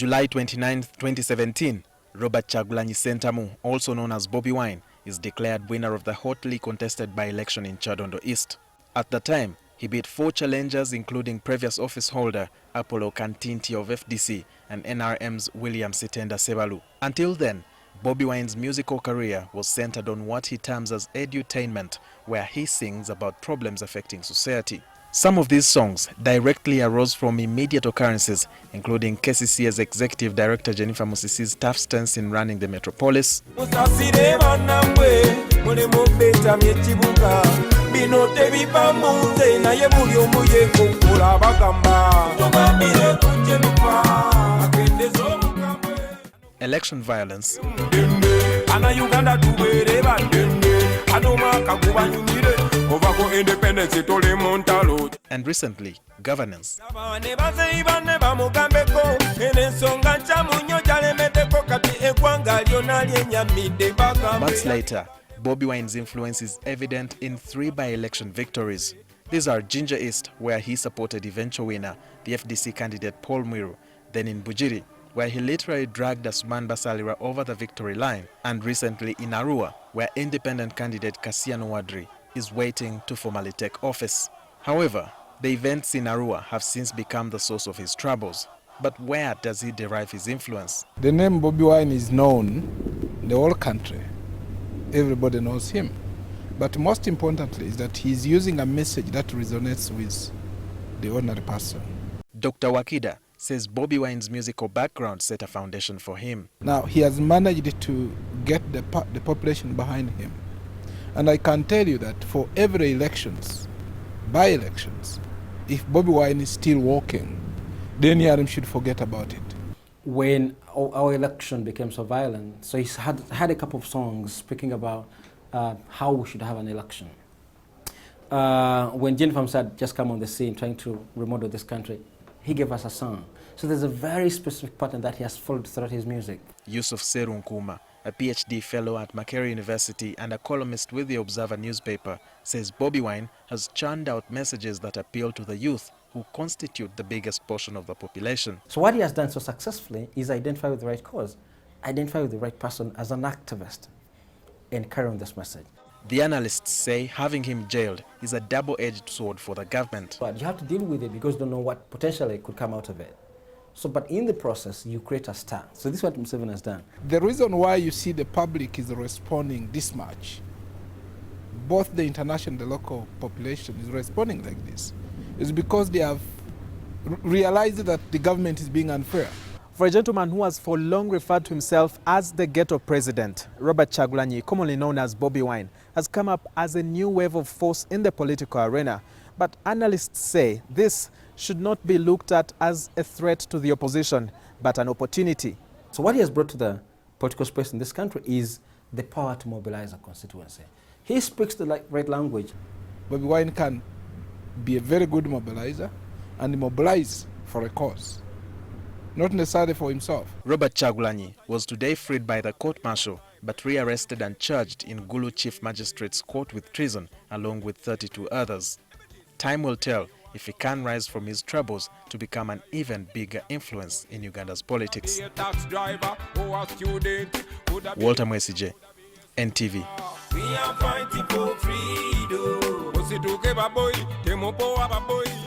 July 29, 2017, Robert Kyagulanyi Sentamu, also known as Bobi Wine, is declared winner of the hotly contested by-election in Kyadondo East. At the time, he beat 4 challengers including previous office holder Apollo Kantinti of FDC and NRM's William Sitenda Sebalu. Until then, Bobi Wine's musical career was centered on what he terms as edutainment, where he sings about problems affecting society. Some of these songs directly arose from immediate occurrences, including KCC's Executive Director Jennifer Musisi's tough stance in running the metropolis, election violence, and recently, governance. Months later, Bobi Wine's influence is evident in 3 by-election victories. These are Jinja East, where he supported eventual winner, the FDC candidate Paul Mwiru, then in Bugiri, where he literally dragged Asuman Basalirwa over the victory line, and recently in Arua, where independent candidate Kassiano Wadri is waiting to formally take office. However, the events in Arua have since become the source of his troubles. But where does he derive his influence? The name Bobi Wine is known in the whole country. Everybody knows him. But most importantly is that he's using a message that resonates with the ordinary person. Dr. Wakida says Bobi Wine's musical background set a foundation for him. Now, he has managed to get the population behind him. And I can tell you that for every elections, by-elections, if Bobi Wine is still walking, then Yarim should forget about it. When our election became so violent, so he's had a couple of songs speaking about how we should have an election. When Jennifer said just come on the scene trying to remodel this country, he gave us a song. So there's a very specific pattern that he has followed throughout his music. Yusuf Serunkuma, a PhD fellow at Makerere University and a columnist with the Observer newspaper, says Bobi Wine has churned out messages that appeal to the youth, who constitute the biggest portion of the population. So what he has done so successfully is identify with the right cause, identify with the right person as an activist, and carry on this message. The analysts say having him jailed is a double-edged sword for the government. But you have to deal with it because you don't know what potentially could come out of it. So, but in the process, you create a star. So this is what Museveni has done. The reason why you see the public is responding this much, both the international and the local population is responding like this, is because they have realized that the government is being unfair. For a gentleman who has for long referred to himself as the ghetto president, Robert Kyagulanyi, commonly known as Bobi Wine, has come up as a new wave of force in the political arena. But analysts say this should not be looked at as a threat to the opposition, but an opportunity. So what he has brought to the political space in this country is the power to mobilize a constituency. He speaks the right language. Bobi Wine can be a very good mobilizer and mobilize for a cause, not necessarily for himself. Robert Kyagulanyi was today freed by the court-martial, but rearrested and charged in Gulu Chief Magistrate's Court with treason, along with 32 others. Time will tell if he can rise from his troubles to become an even bigger influence in Uganda's politics. Walter Mwesije, NTV. We are fighting for freedom.